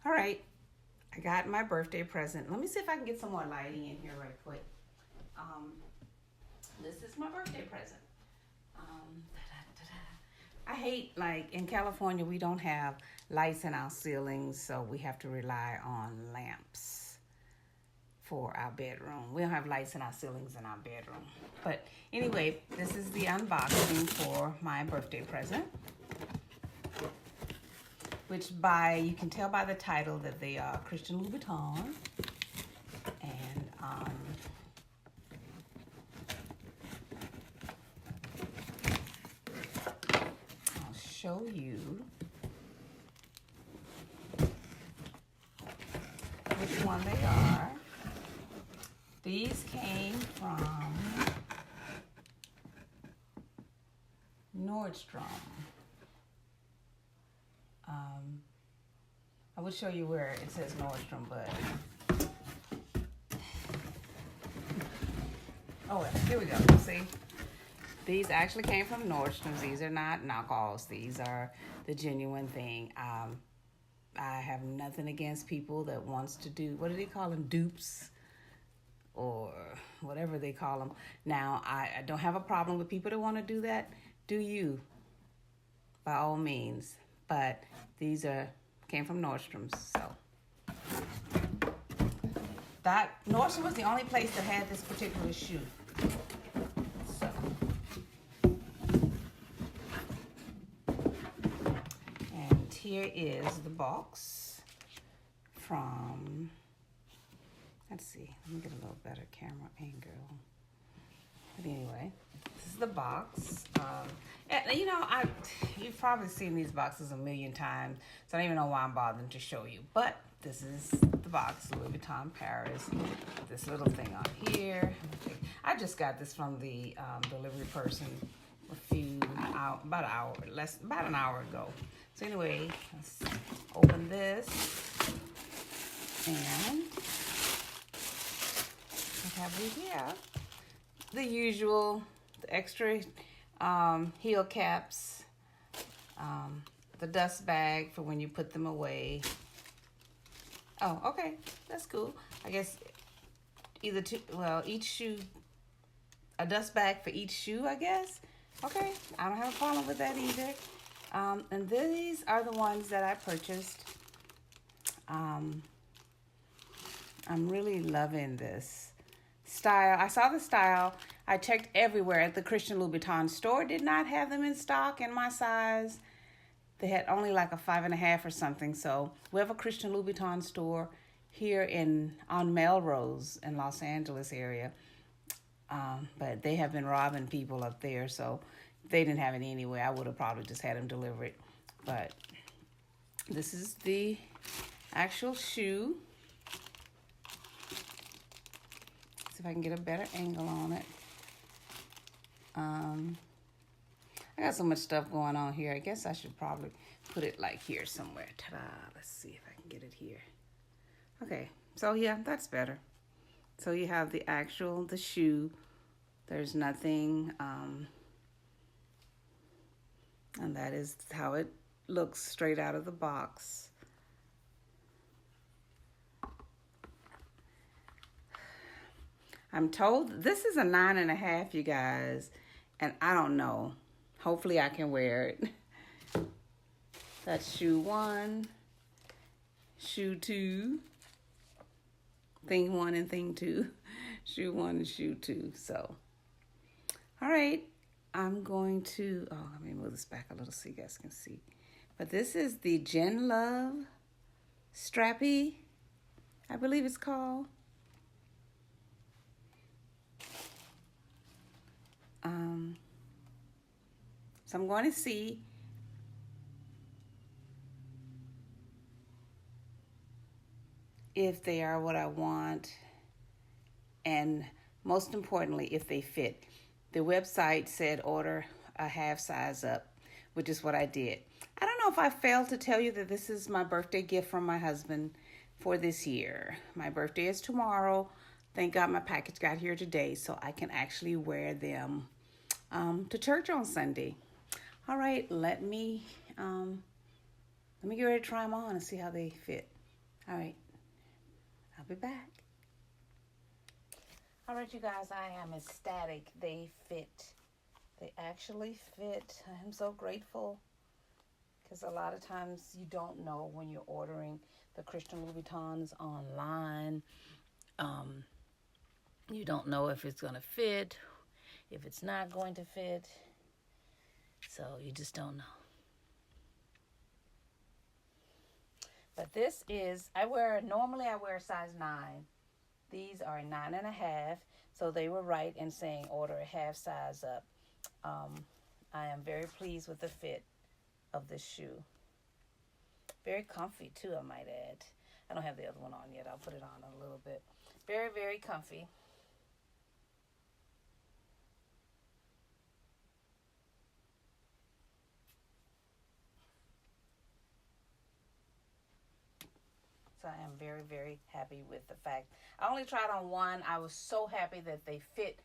All right, I got my birthday present. Let me see if I can get some more lighting in here right quick. Um, this is my birthday present. I hate, like, in California, we don't have lights in our ceilings, so we have to rely on lamps for our bedroom. We don't have lights in our ceilings in our bedroom. But anyway, this is the unboxing for my birthday present, which you can tell by the title that they are Christian Louboutin. And I'll show you which one they are. These came from Nordstrom. I would show you where it says Nordstrom, but oh, here we go. See, these actually came from Nordstrom. These are not knockoffs. These are the genuine thing. I have nothing against people that wants to do, what do they call them, dupes or whatever they call them. Now, I don't have a problem with people that want to do that. Do you, by all means. But these came from Nordstrom, so. Nordstrom was the only place that had this particular shoe. So. And here is the box from, let's see, let me get a little better camera angle. But anyway, this is the box. You know, you've probably seen these boxes a million times, so I don't even know why I'm bothering to show you. But this is the box, Louis Vuitton Paris. This little thing on here. I just got this from the delivery person about an hour ago. So anyway, let's open this, and what have we here? The usual, the extra heel caps, the dust bag for when you put them away. Oh, okay, that's cool. I guess each shoe, a dust bag for each shoe, I guess. Okay, I don't have a problem with that either. And these are the ones that I purchased. I'm really loving this style. I saw the style. I checked everywhere. At the Christian Louboutin store, did not have them in stock in my size. They had only like a 5.5 or something. So we have a Christian Louboutin store here on Melrose in Los Angeles area. But they have been robbing people up there, so if they didn't have it anyway, I would have probably just had them delivered. But this is the actual shoe. See if I can get a better angle on it. I got so much stuff going on here. I guess I should probably put it like here somewhere. Ta-da! Let's see if I can get it here. Okay, so yeah, that's better. So you have the shoe. There's nothing, and that is how it looks straight out of the box. I'm told this is a 9.5, you guys, and I don't know. Hopefully I can wear it. That's shoe 1, shoe 2, thing 1 and thing 2, shoe 1 and shoe 2. So, all right, I'm going to, let me move this back a little so you guys can see. But this is the JenLove Strappy, I believe it's called. So I'm going to see if they are what I want, and most importantly, if they fit. The website said order a half size up, which is what I did. I don't know if I failed to tell you that this is my birthday gift from my husband for this year. My birthday is tomorrow. Thank God my package got here today, so I can actually wear them to church on Sunday. All right, let me get ready to try them on and see how they fit. All right, I'll be back. All right, you guys, I am ecstatic. They fit. They actually fit. I'm so grateful, because a lot of times you don't know when you're ordering the Christian Louboutins online. You don't know if it's going to fit, if it's not going to fit. So you just don't know. But this is, normally I wear a size 9. These are a 9.5. So they were right in saying order a half size up. I am very pleased with the fit of this shoe. Very comfy too, I might add. I don't have the other one on yet. I'll put it on a little bit. Very, very comfy. So I am very, very happy with the fact. I only tried on one. I was so happy that they fit.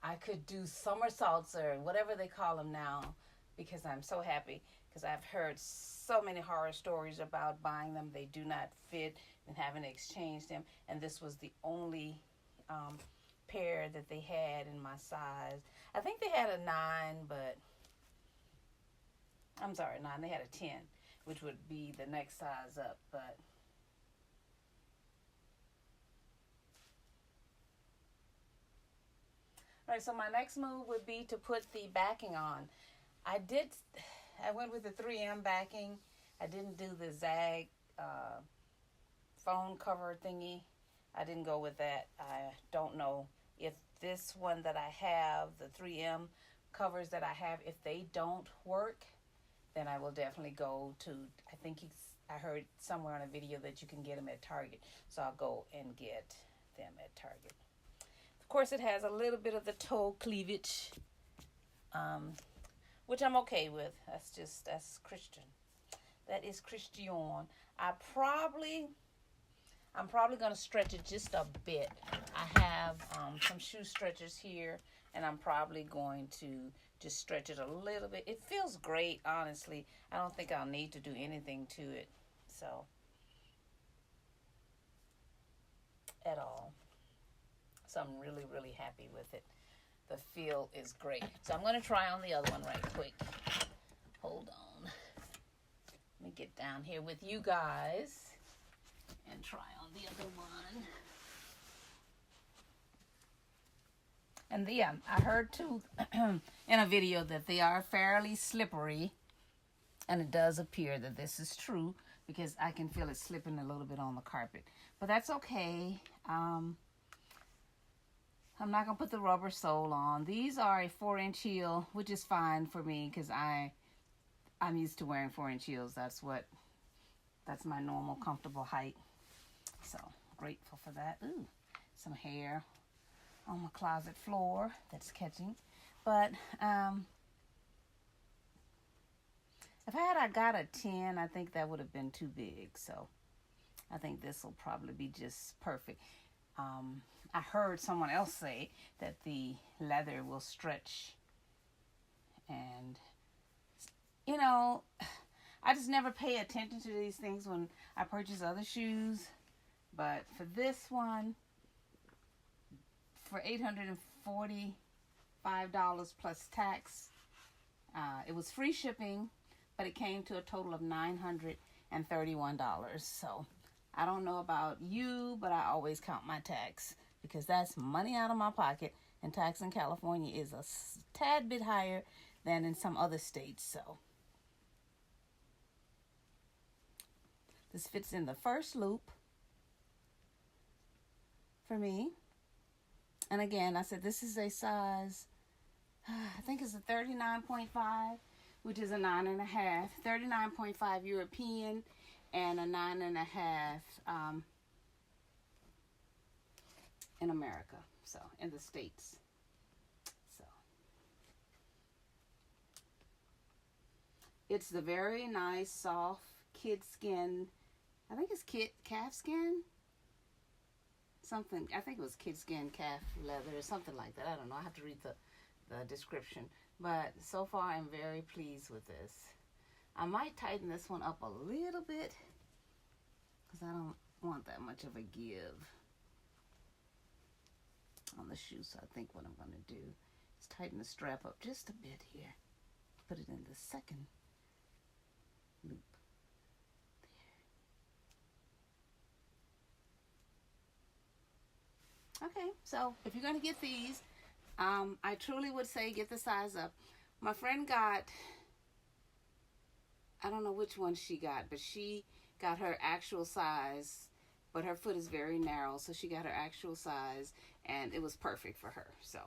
I could do somersaults or whatever they call them now, because I'm so happy, because I've heard so many horror stories about buying them. They do not fit and having to exchange them. And this was the only pair that they had in my size. I think they had a 9, but I'm sorry, 9. They had a 10, which would be the next size up, but all right, so my next move would be to put the backing on. I went with the 3M backing. I didn't do the zag phone cover thingy. I didn't go with that. I don't know if this one that I have, the 3M covers that I have, if they don't work, then I will definitely go to, I heard somewhere on a video that you can get them at Target. So I'll go and get them at Target. Of course, it has a little bit of the toe cleavage, which I'm okay with. That's Christian. That is Christian. I'm probably going to stretch it just a bit. I have some shoe stretchers here, and I'm probably going to just stretch it a little bit. It feels great, honestly. I don't think I'll need to do anything to it, so, at all. So I'm really, really happy with it. The feel is great. So I'm going to try on the other one right quick. Hold on. Let me get down here with you guys and try on the other one. And I heard too in a video that they are fairly slippery. And it does appear that this is true, because I can feel it slipping a little bit on the carpet. But that's okay. I'm not going to put the rubber sole on. These are a 4-inch heel, which is fine for me, because I'm used to wearing 4-inch heels. That's my normal comfortable height. So grateful for that. Ooh, some hair on my closet floor that's catching. But if I got a 10, I think that would have been too big. So I think this will probably be just perfect. I heard someone else say that the leather will stretch. And, I just never pay attention to these things when I purchase other shoes. But for this one, for $845 plus tax, it was free shipping, but it came to a total of $931. So I don't know about you, but I always count my tax, because that's money out of my pocket, and tax in California is a tad bit higher than in some other states. So this fits in the first loop for me. And again, I said this is a size, I think it's a 39.5, which is a 9.5. 39.5 European and a 9.5 in America, so in the States. So it's the very nice, soft kid skin. I think it's calf skin. Something, I think it was kid skin, calf leather, or something like that. I don't know. I have to read the description. But so far, I'm very pleased with this. I might tighten this one up a little bit, because I don't want that much of a give on the shoe. So I think what I'm going to do is tighten the strap up just a bit here. Put it in the second loop. There. Okay, so if you're going to get these, I truly would say get the size up. My friend got, I don't know which one she got, but she got her actual size, but her foot is very narrow, so she got her actual size, and it was perfect for her. So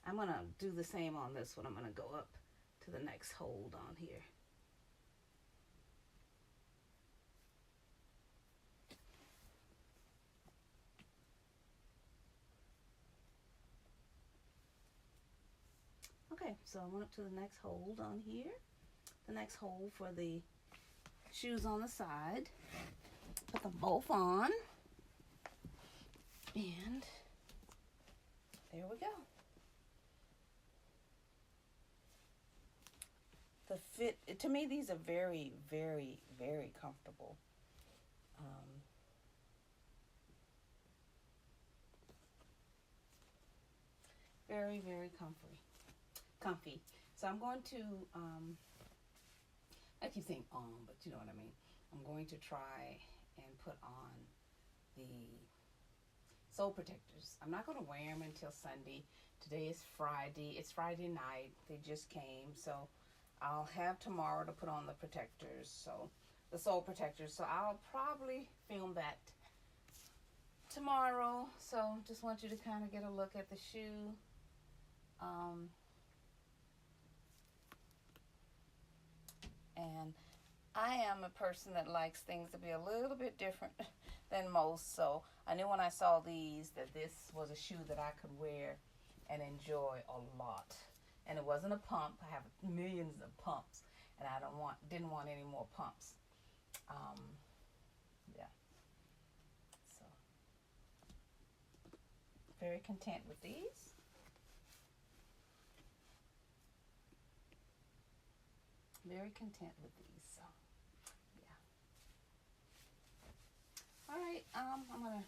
I'm going to do the same on this one. I'm going to go up to the next hold on here. Okay, so I went up to the next hold on here. The next hole for the shoes on the side. Put them both on. And there we go. The fit, to me, these are very, very, very comfortable. Very, very comfy. So I'm going to, I keep saying but you know what I mean. I'm going to try and put on the sole protectors. I'm not going to wear them until Sunday. Today is Friday. It's Friday night. They just came. So I'll have tomorrow to put on the protectors. So the sole protectors. So I'll probably film that tomorrow. So just want you to kind of get a look at the shoe. And I am a person that likes things to be a little bit different than most. So I knew when I saw these that this was a shoe that I could wear and enjoy a lot. And it wasn't a pump. I have millions of pumps, and I didn't want any more pumps. Yeah. So very content with these. Very content with these. So yeah. All right. I'm gonna